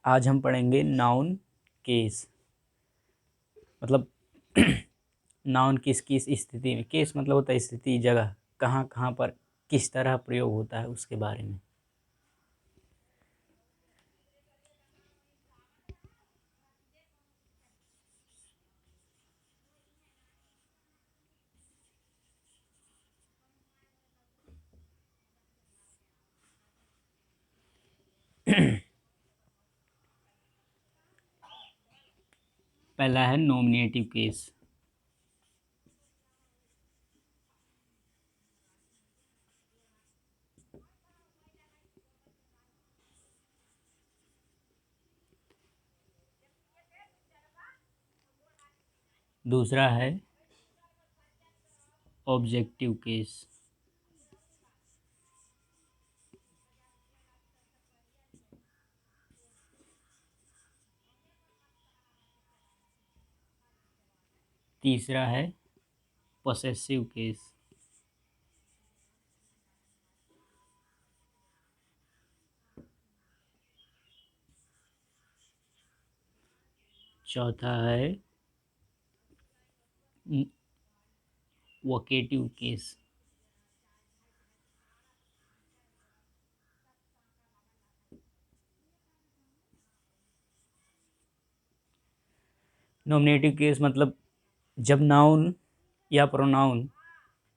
आज हम पढ़ेंगे नाउन केस, मतलब नाउन किस किस स्थिति में, केस मतलब होता है स्थिति, जगह, कहाँ कहाँ पर किस तरह प्रयोग होता है उसके बारे में। पहला है नॉमिनेटिव केस। दूसरा है ऑब्जेक्टिव केस। तीसरा है पोसेसिव केस। चौथा है वोकेटिव केस। नॉमिनेटिव केस मतलब जब नाउन या प्रोनाउन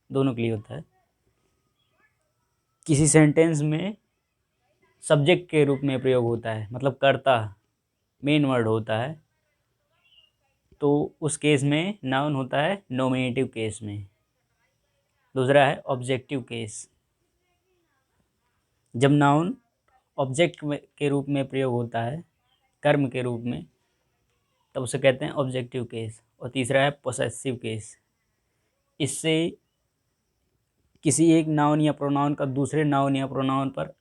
दोनों के लिए होता है, किसी सेंटेंस में सब्जेक्ट के रूप में प्रयोग होता है, मतलब कर्ता मेन वर्ड होता है, तो उस केस में नाउन होता है नॉमिनेटिव केस में। दूसरा है ऑब्जेक्टिव केस। जब नाउन ऑब्जेक्ट के रूप में प्रयोग होता है, कर्म के रूप में, तब उसे कहते हैं ऑब्जेक्टिव केस। और तीसरा है पोसेसिव केस। इससे किसी एक नाउन या प्रोनाउन का दूसरे नाउन या प्रोनाउन पर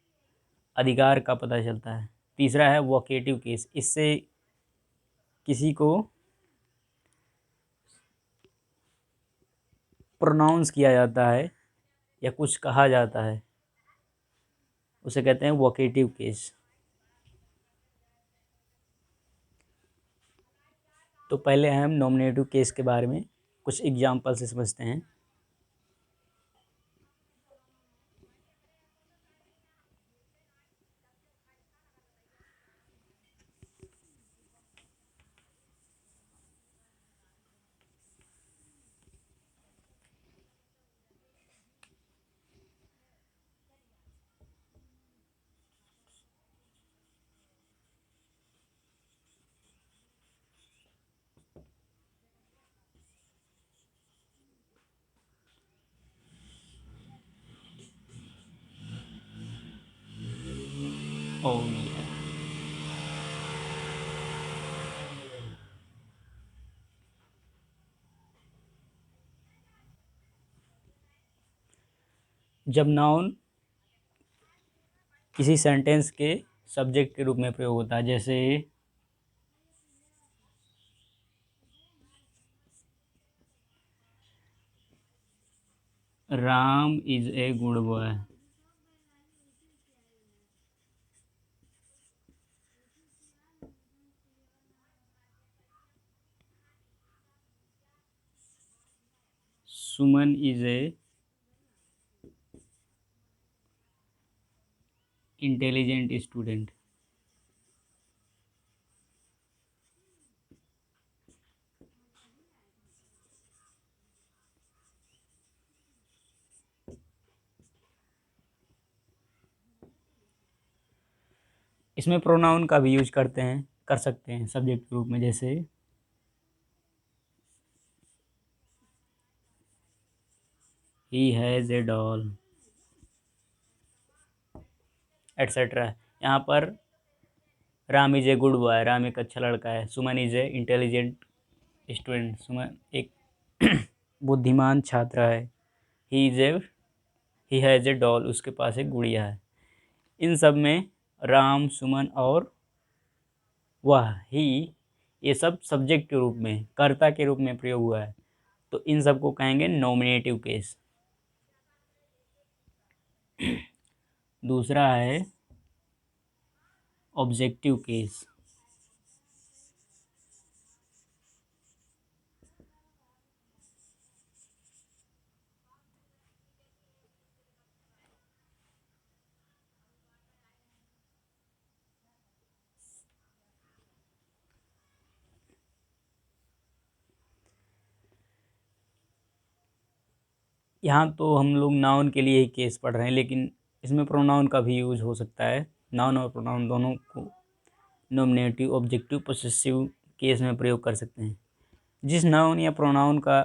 अधिकार का पता चलता है। तीसरा है वोकेटिव केस। इससे किसी को प्रोनाउंस किया जाता है या कुछ कहा जाता है, उसे कहते हैं वोकेटिव केस। तो पहले हम नॉमिनेटिव केस के बारे में कुछ एग्जाम्पल से समझते हैं। ओह या। जब नाउन किसी सेंटेंस के सब्जेक्ट के रूप में प्रयोग होता है, जैसे Ram is a good boy. Suman is a intelligent student. इसमें प्रोनाउन का भी यूज कर सकते हैं सब्जेक्ट के रूप में, जैसे he has a doll etcetera. यहाँ पर Ram is a good boy, Ram एक अच्छा लड़का है। सुमन इज ए इंटेलिजेंट स्टूडेंट, सुमन एक बुद्धिमान छात्र है। He is a he has a doll, उसके पास एक गुड़िया है। इन सब में राम, सुमन और वह, ही, ये सब सब्जेक्ट के रूप में, कर्ता के रूप में प्रयोग हुआ है, तो इन सब को कहेंगे नॉमिनेटिव केस। दूसरा है ऑब्जेक्टिव केस। यहाँ तो हम लोग नाउन के लिए ही केस पढ़ रहे हैं, लेकिन इसमें प्रोनाउन का भी यूज हो सकता है। नाउन और प्रोनाउन दोनों को नॉमिनेटिव, ऑब्जेक्टिव, पोसेसिव केस में प्रयोग कर सकते हैं। जिस नाउन या प्रोनाउन का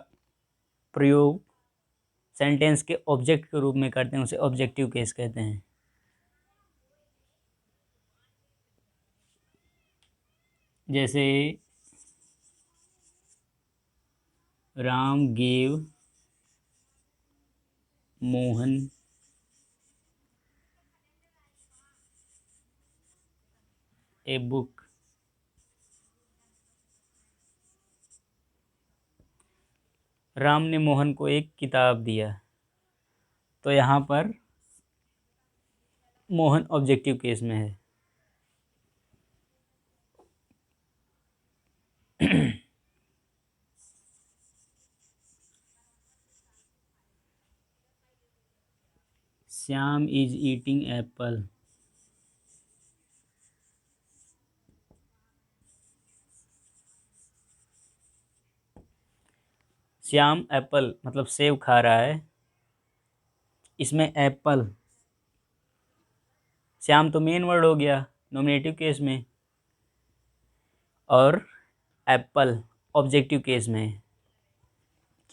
प्रयोग सेंटेंस के ऑब्जेक्ट के रूप में करते हैं उसे ऑब्जेक्टिव केस कहते हैं। जैसे Ram gave Mohan a book. Ram ने मोहन को एक किताब दिया, तो यहाँ पर मोहन ऑब्जेक्टिव केस में है। Shyam is eating Apple. Shyam Apple मतलब सेब खा रहा है। इसमें एप्पल, श्याम तो मेन वर्ड हो गया नॉमिनेटिव केस में, और एप्पल ऑब्जेक्टिव केस में है,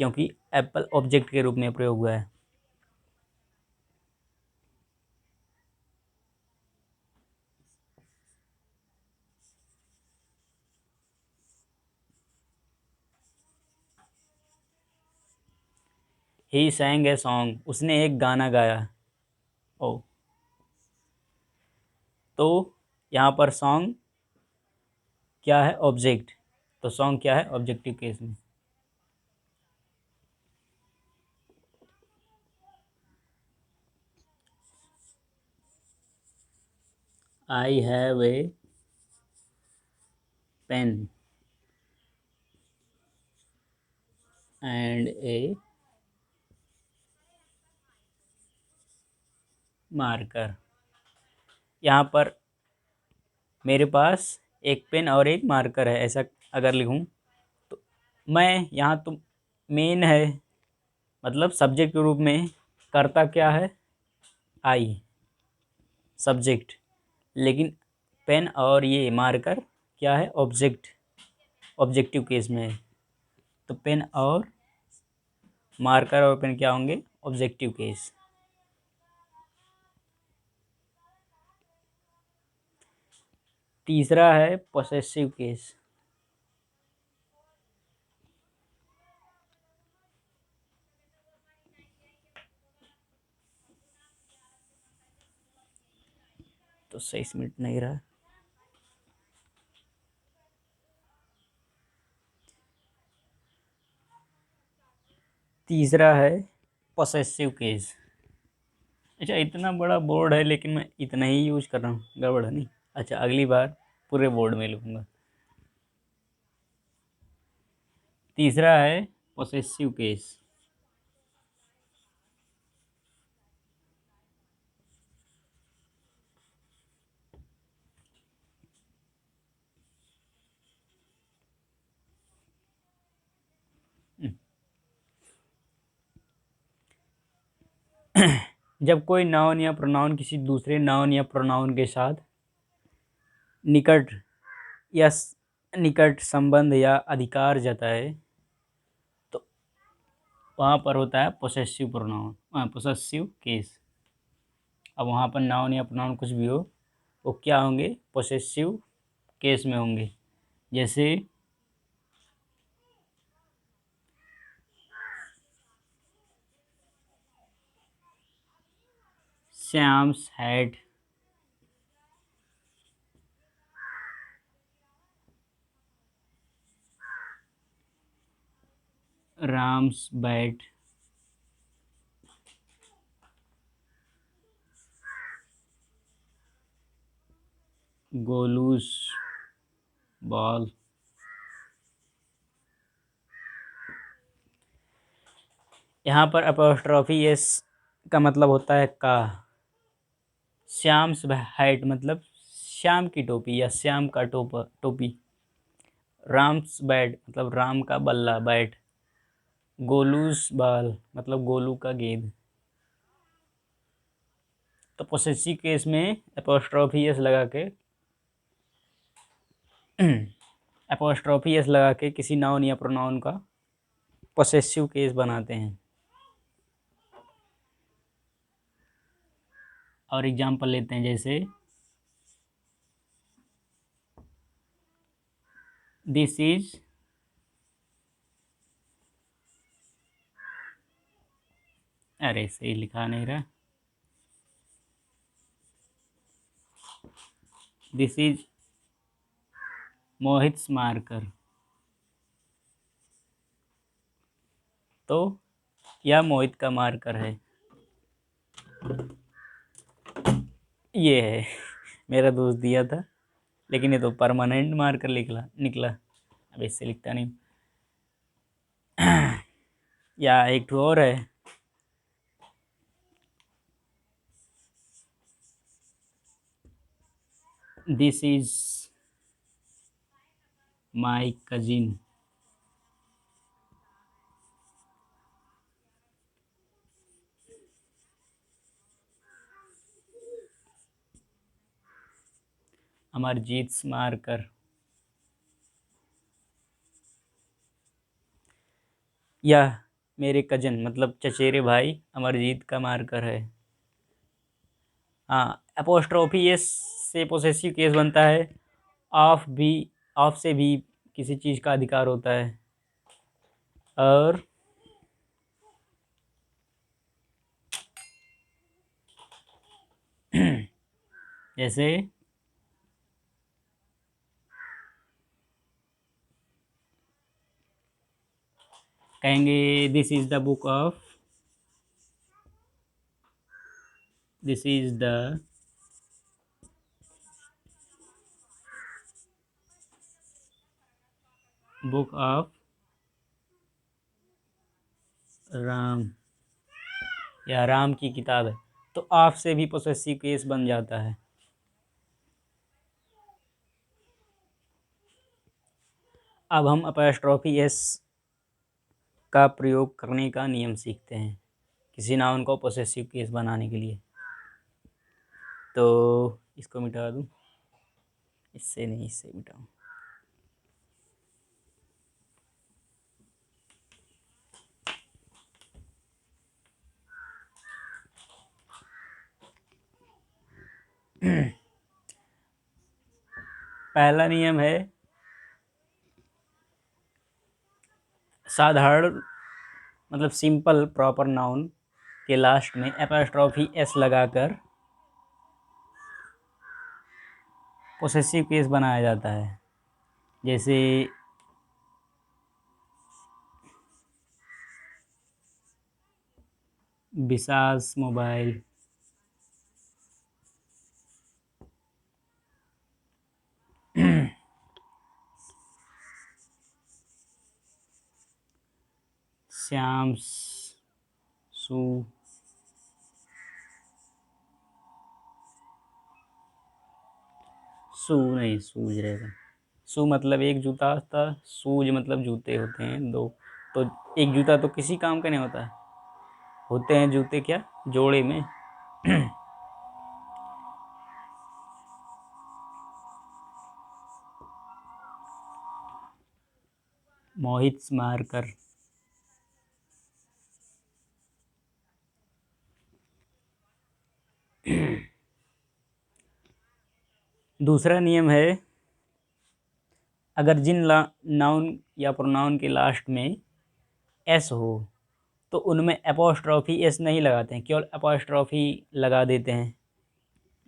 क्योंकि एप्पल ऑब्जेक्ट के रूप में प्रयोग हुआ है। ही sang ए सॉन्ग, उसने एक गाना गाया। ओ, तो यहाँ पर सॉन्ग क्या है? ऑब्जेक्ट। तो सॉन्ग क्या है? ऑब्जेक्टिव केस में। I have a pen and a marker. यहाँ पर मेरे पास एक पेन और एक मार्कर है, ऐसा अगर लिखूँ तो मैं यहाँ तो मेन है, मतलब सब्जेक्ट के रूप में करता क्या है? आई, सब्जेक्ट। लेकिन पेन और ये मार्कर क्या है? ऑब्जेक्ट, ऑब्जेक्टिव केस में है। तो पेन और मार्कर और पेन क्या होंगे? Objective case. तीसरा है पोसेसिव केस। तो 6 मिनट नहीं रहा। तीसरा है पोसेसिव केस। अच्छा, इतना बड़ा बोर्ड है लेकिन मैं इतना ही यूज कर रहा हूँ, गड़बड़ है नहीं? अच्छा, अगली बार पूरे बोर्ड में लिखूँगा। तीसरा है पोसेसिव केस। जब कोई नाउन या प्रोनाउन किसी दूसरे नाउन या प्रोनाउन के साथ निकट या निकट संबंध या अधिकार जताए तो वहाँ पर होता है पोसेसिव प्रोनाउन, पोसेसिव केस। अब वहाँ पर नाउन या प्रोनाउन कुछ भी हो, वो क्या होंगे? पोसेसिव केस में होंगे। जैसे Shyam's had, Ram's bat, Golu's ball. यहाँ पर अपोस्ट्रॉफी एस का मतलब होता है का। श्याम्स हैट मतलब श्याम की टोपी या श्याम का टोपी। राम्स बैट मतलब राम का बल्ला, बैट। गोलूस बाल मतलब गोलू का गेंद। तो पोसेसिव केस में एपोस्ट्रॉफी एस लगा के एपोस्ट्रॉफी एस लगा के किसी नाउन या प्रोनाउन का पोसेसिव केस बनाते हैं। और एग्जांपल लेते हैं, जैसे दिस इज अरे सही लिखा नहीं रहा, दिस इज मोहित मार्कर। तो यह मोहित का मार्कर है। ये है, मेरा दोस्त दिया था, लेकिन ये तो परमानेंट मार्कर निकला। अब इससे लिखता नहीं। या एक ठो और है, this is my cousin. Amarjeet marker. यह मेरे कजन मतलब चचेरे भाई अमरजीत का मार्कर है। हाँ, एपोस्ट्रोफी एस से पोसेसिव केस बनता है। ऑफ से भी किसी चीज़ का अधिकार होता है। और जैसे कहेंगे this is the book of, this is the book of Ram, या राम की किताब है। तो ऑफ से भी पोसेसिव केस बन जाता है। अब हम अपॉस्ट्रोफी एस का प्रयोग करने का नियम सीखते हैं किसी नाउन को पोसेसिव केस बनाने के लिए। तो इसको मिटा दूँ, इससे नहीं, इससे मिटाऊँ। पहला नियम है साधारण मतलब सिंपल प्रॉपर नाउन के लास्ट में एपोस्ट्रोफी एस लगाकर पोसेसिव केस बनाया जाता है। जैसे विशास मोबाइल, श्याम सू, सू नहीं सूज रहेगा। सू मतलब एक जूता था, सूज मतलब जूते होते हैं दो। तो एक जूता तो किसी काम का नहीं होता, होते हैं जूते क्या जोड़े में। मोहित मारकर। दूसरा नियम है, अगर जिन नाउन या प्रोनाउन के लास्ट में एस हो तो उनमें एपोस्ट्रॉफी एस नहीं लगाते हैं, केवल एपोस्ट्रॉफी लगा देते हैं।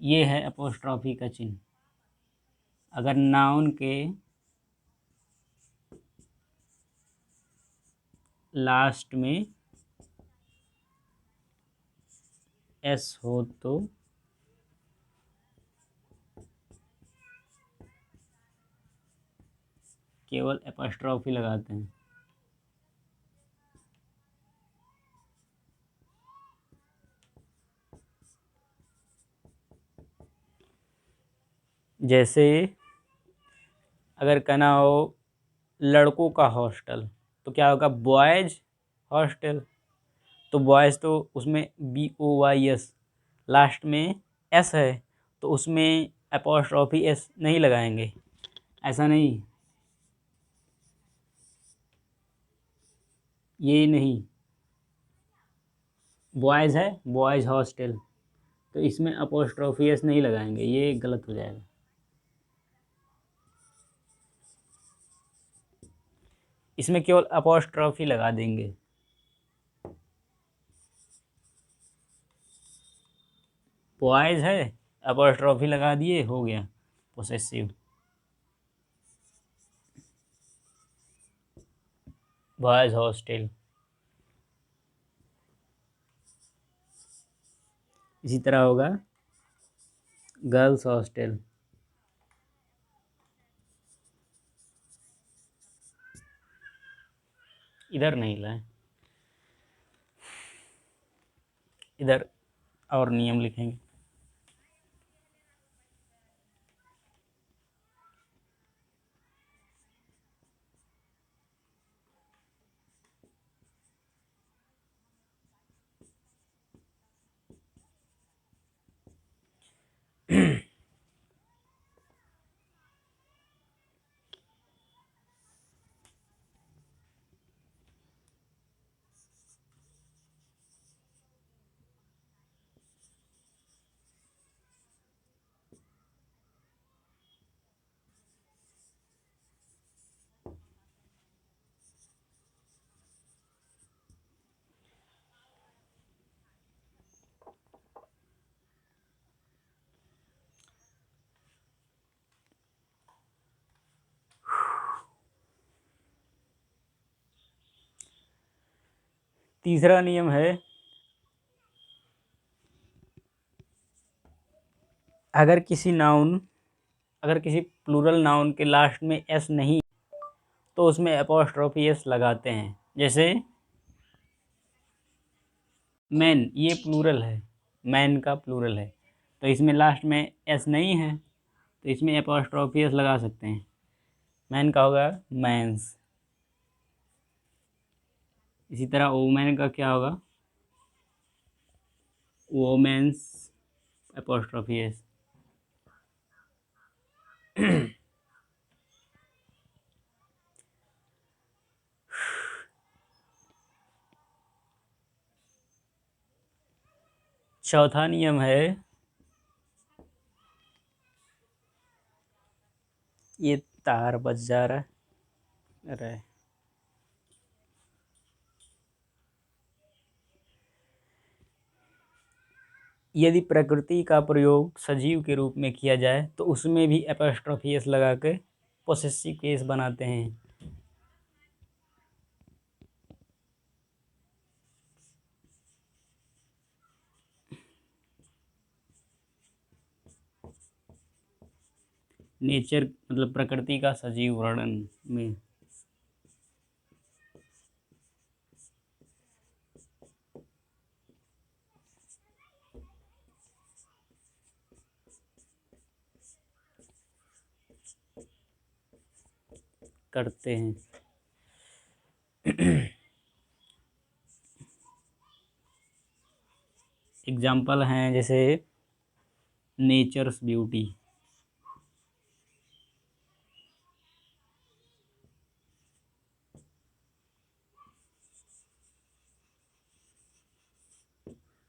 ये है एपोस्ट्रॉफी का चिन्ह। अगर नाउन के लास्ट में एस हो तो केवल एपोस्ट्रॉफी लगाते हैं। जैसे अगर कहना हो लड़कों का हॉस्टल, तो क्या होगा, बॉयज हॉस्टल। तो बॉयज़ तो उसमें BOYS लास्ट में S है, तो उसमें एपॉस्ट्रॉफी S नहीं लगाएंगे, ऐसा नहीं, ये नहीं। बॉयज़ है, बॉयज़ हॉस्टल, तो इसमें एपॉस्ट्रॉफी S नहीं लगाएंगे, ये गलत हो जाएगा। इसमें केवल एपॉस्ट्रॉफी लगा देंगे। बॉयज़ है, एपॉस्ट्रॉफी लगा दिए, हो गया पोसेसिव। Boys hostel. इसी तरह होगा गर्ल्स हॉस्टल। इधर नहीं लाए, इधर और नियम लिखेंगे। तीसरा नियम है, अगर किसी प्लूरल नाउन के लास्ट में S नहीं तो उसमें एपॉस्ट्रॉफी S लगाते हैं। जैसे मैन, ये प्लूरल है, मैन का प्लूरल है, तो इसमें लास्ट में S नहीं है, तो इसमें एपॉस्ट्रॉफी S लगा सकते हैं। मैन का होगा मैंस। इसी तरह वोमेन का क्या होगा, वोमेन्स, एपॉस्ट्रॉफी S। चौथा नियम है, ये तार बच जा रहा है, अरे यदि प्रकृति का प्रयोग सजीव के रूप में किया जाए तो उसमें भी एपॉस्ट्रॉफी S लगा के पोसेसिव केस बनाते हैं। नेचर मतलब प्रकृति का सजीव वर्णन में। करते हैं। एग्जाम्पल हैं जैसे नेचर्स ब्यूटी,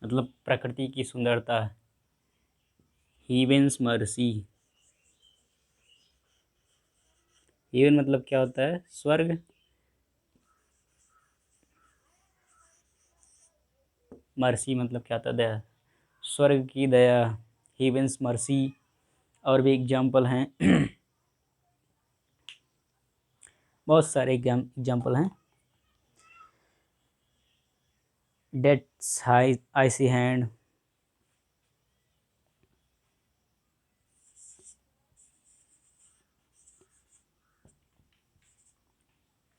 मतलब प्रकृति की सुंदरता। हीवेंस मर्सी, हीवन मतलब क्या होता है, स्वर्ग। मर्सी मतलब क्या होता है, दया, स्वर्ग की दया, हीवेंस मर्सी। और भी एग्जाम्पल हैं। बहुत सारे एग्जाम्पल हैं। डेथ्स आइसी हैंड,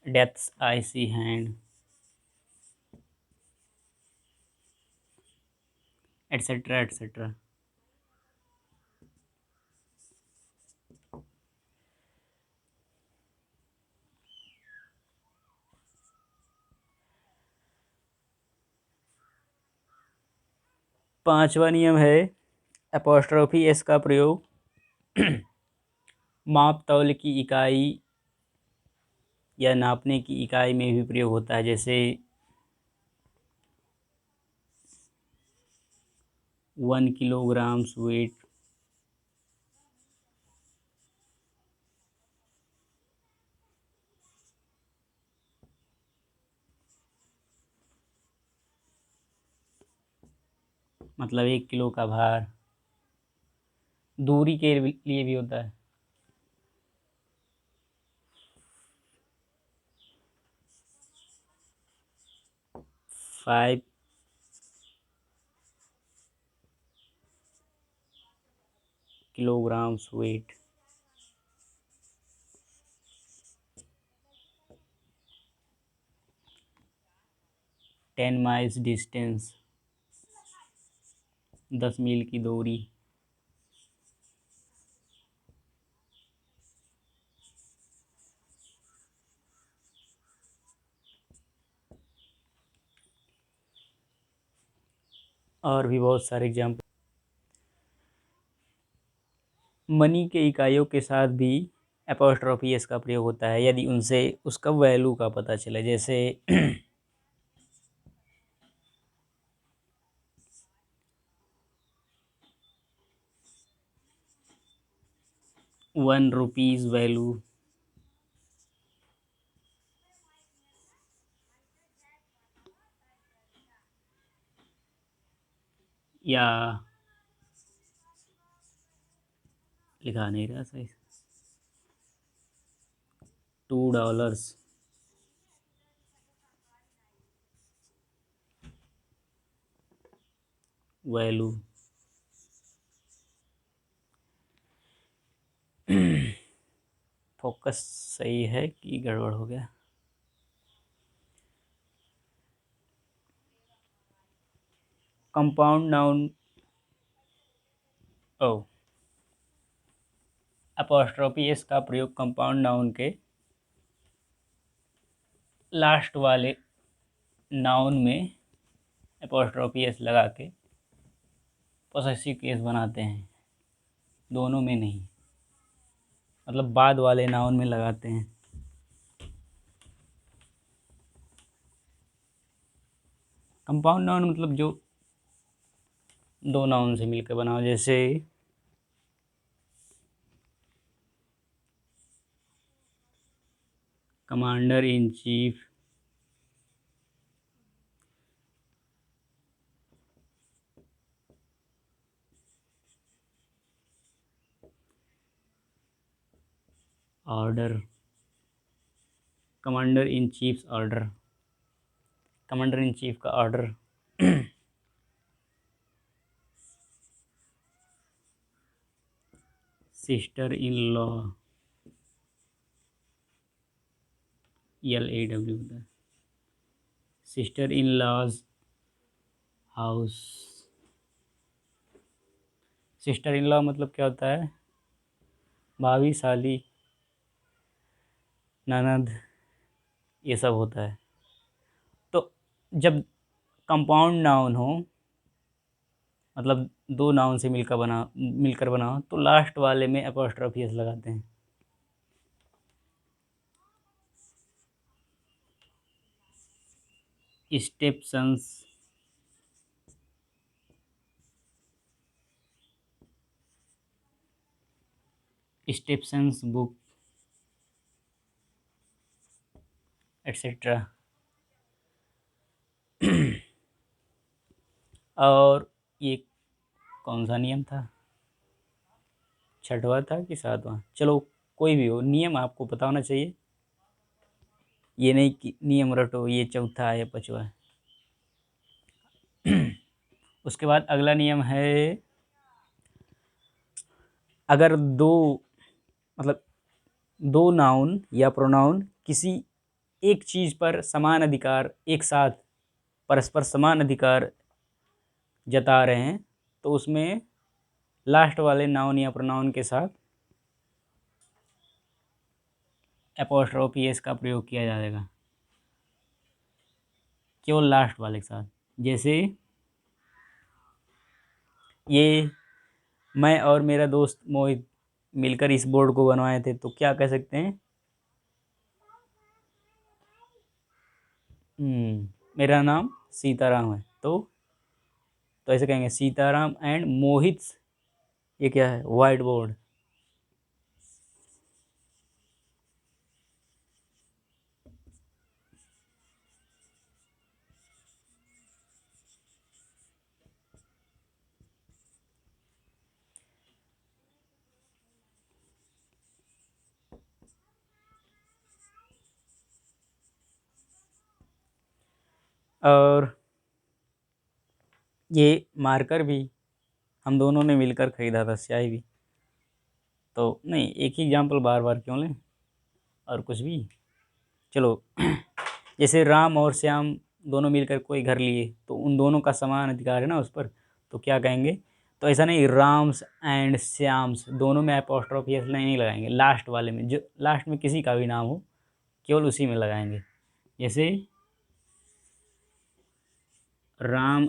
डेथ्स आइसी हैंड, एटसेट्रा एटसेट्रा। 5वां नियम है एपोस्ट्रोफी एस का प्रयोग माप तौल की इकाई या नापने की इकाई में भी प्रयोग होता है, जैसे 1 किलोग्राम वेट, मतलब 1 किलो का भार। दूरी के लिए भी होता है। 5 किलोग्राम वेट। 10 माइल्स डिस्टेंस, 10 मील की दूरी। और भी बहुत सारे एग्जाम्पल। मनी के इकाइयों के साथ भी एपोस्ट्रोफी एस का प्रयोग होता है यदि उनसे उसका वैल्यू का पता चले, जैसे 1 रुपीज़ वैल्यू या लिखा नहीं रहा सही, $2 वैल्यू। फोकस सही है कि गड़बड़ हो गया? कंपाउंड नाउन ओ एपोस्ट्रोफी एस का प्रयोग कंपाउंड नाउन के लास्ट वाले नाउन में एपोस्ट्रोफी एस लगा के पोसेसिव केस बनाते हैं, दोनों में नहीं, मतलब बाद वाले नाउन में लगाते हैं। कंपाउंड नाउन मतलब जो दो नाउन से मिलकर बनाओ, जैसे commander in chief, order, commander in chief's order, commander in chief का order. Sister in law, LAW होता है, sister in law's house. Sister in law मतलब क्या होता है? भाभी, साली, ननद, ये सब होता है। तो जब कंपाउंड नाउन हो, मतलब दो नाउन से मिलकर बनाओ, तो लास्ट वाले में एपोस्ट्रोफी एस लगाते हैं। स्टेप्सन्स, स्टेप्सन्स बुक, एट्सेट्रा। और ये कौन सा नियम था? छठवां था कि सातवां? चलो कोई भी हो, नियम आपको पता होना चाहिए, ये नहीं कि नियम रटो ये चौथा है या पांचवा है। उसके बाद अगला नियम है, अगर दो, मतलब दो नाउन या प्रोनाउन किसी एक चीज़ पर समान अधिकार, एक साथ परस्पर समान अधिकार जता रहे हैं, तो उसमें लास्ट वाले नाउन या प्रोनाउन के साथ एपोस्ट्रोफी एस का प्रयोग किया जाएगा, केवल लास्ट वाले के साथ। जैसे ये मैं और मेरा दोस्त मोहित मिलकर इस बोर्ड को बनवाए थे, तो क्या कह सकते हैं? मेरा नाम सीताराम है, तो ऐसे कहेंगे सीताराम एंड मोहित। ये क्या है? White board. और ये मार्कर भी हम दोनों ने मिलकर ख़रीदा था, स्याही भी। तो नहीं, एक ही एग्जाम्पल बार बार क्यों लें, और कुछ भी। चलो जैसे राम और श्याम दोनों मिलकर कोई घर लिए, तो उन दोनों का समान अधिकार है ना उस पर, तो क्या कहेंगे? तो ऐसा नहीं राम्स एंड श्याम्स दोनों में एपोस्ट्रोफी एस नहीं लगाएंगे, लास्ट वाले में, जो लास्ट में किसी का भी नाम हो केवल उसी में लगाएंगे। जैसे राम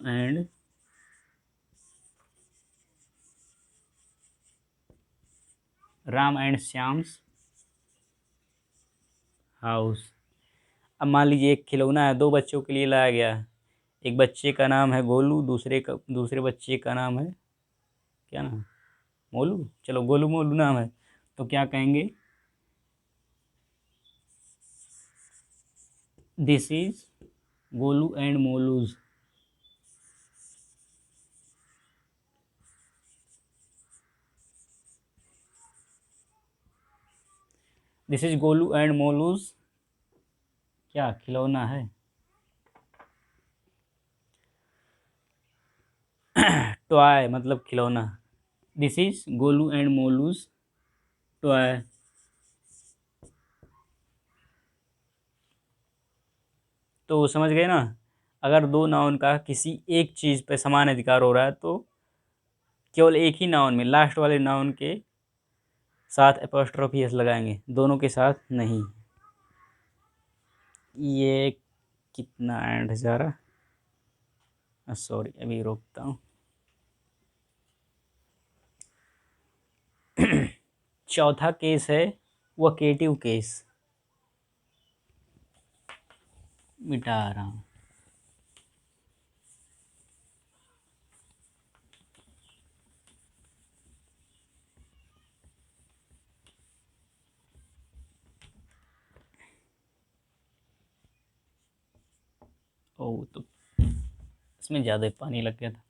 एंड श्याम्स हाउस। अब मान लीजिए एक खिलौना है, दो बच्चों के लिए लाया गया है। एक बच्चे का नाम है गोलू, दूसरे बच्चे का नाम है, क्या नाम? मोलू। चलो गोलू मोलू नाम है, तो क्या कहेंगे? This is Golu and Molu's. This is Golu and Molu's क्या खिलौना है? टॉय मतलब खिलौना। This is Golu and Molu's toy. तो समझ गए ना? अगर दो नाउन का किसी एक चीज़ पे समान अधिकार हो रहा है, तो केवल एक ही नाउन में लास्ट वाले नाउन के साथ एपोस्ट्रोफी एस लगाएंगे, दोनों के साथ नहीं। ये कितना एंड जा रहा, सॉरी अभी रोकता हूँ। चौथा केस है वोकेटिव केस, मिटा रहा हूँ। ओ, तो इसमें ज़्यादा पानी लग गया था।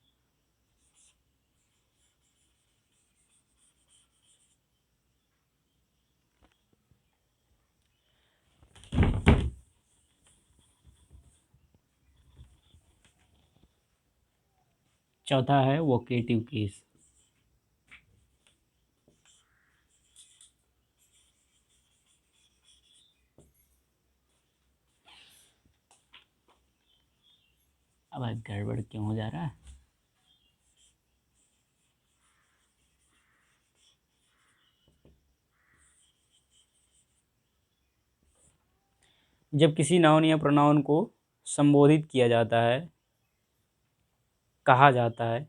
चौथा है वोकेटिव केस। अब गड़बड़ क्यों हो जा रहा है? जब किसी नाउन या प्रोनाउन को संबोधित किया जाता है, कहा जाता है,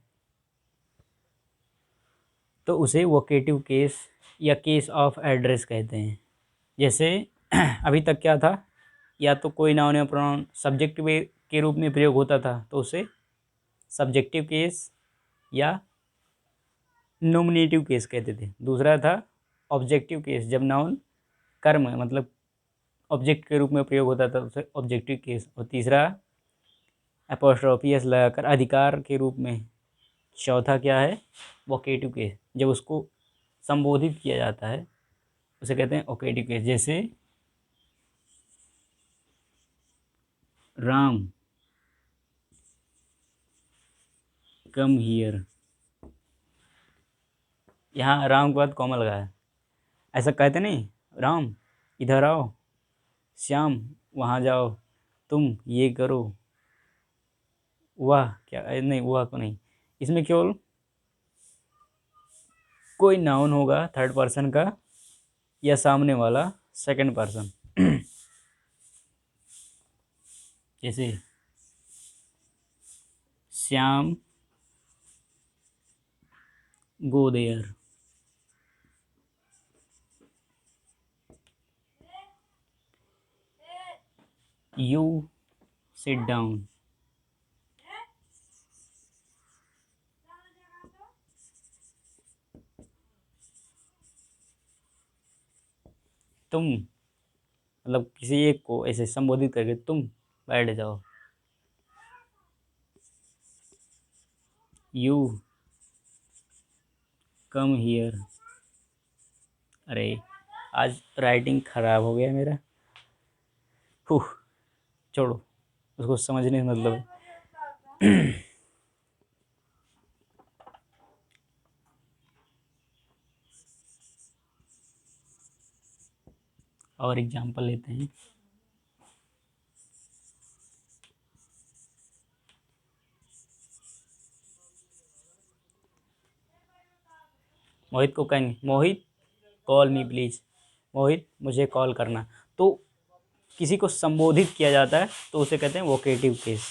तो उसे वोकेटिव केस या केस ऑफ एड्रेस कहते हैं। जैसे अभी तक क्या था, या तो कोई नाउन या प्रोनाउन सब्जेक्ट के रूप में प्रयोग होता था, तो उसे सब्जेक्टिव केस या नोमिनेटिव केस कहते थे। दूसरा था ऑब्जेक्टिव केस, जब नाउन कर्म मतलब ऑब्जेक्ट के रूप में प्रयोग होता था, उसे ऑब्जेक्टिव केस। और तीसरा एपोस्ट्रोफी एस लगाकर अधिकार के रूप में। चौथा क्या है? वोकेटिव केस, जब उसको संबोधित किया जाता है उसे कहते हैं वोकेटिव केस। जैसे राम कम हियर, यहाँ राम के बाद कॉमा लगा है। ऐसा कहते नहीं, राम इधर आओ, श्याम वहाँ जाओ, तुम ये करो, वह क्या, नहीं वह को नहीं। इसमें केवल कोई नाउन होगा थर्ड पर्सन का, या सामने वाला सेकंड पर्सन। जैसे Shyam go there. You sit down. तुम मतलब किसी एक को ऐसे संबोधित करके तुम बैठ जाओ। You come here. अरे आज राइटिंग खराब हो गया मेरा। छोड़ो, उसको समझने का मतलब है। और एग्जांपल लेते हैं। मोहित को कहेंगे, मोहित कॉल मी प्लीज़, मोहित मुझे कॉल करना। तो किसी को संबोधित किया जाता है तो उसे कहते हैं वोकेटिव केस।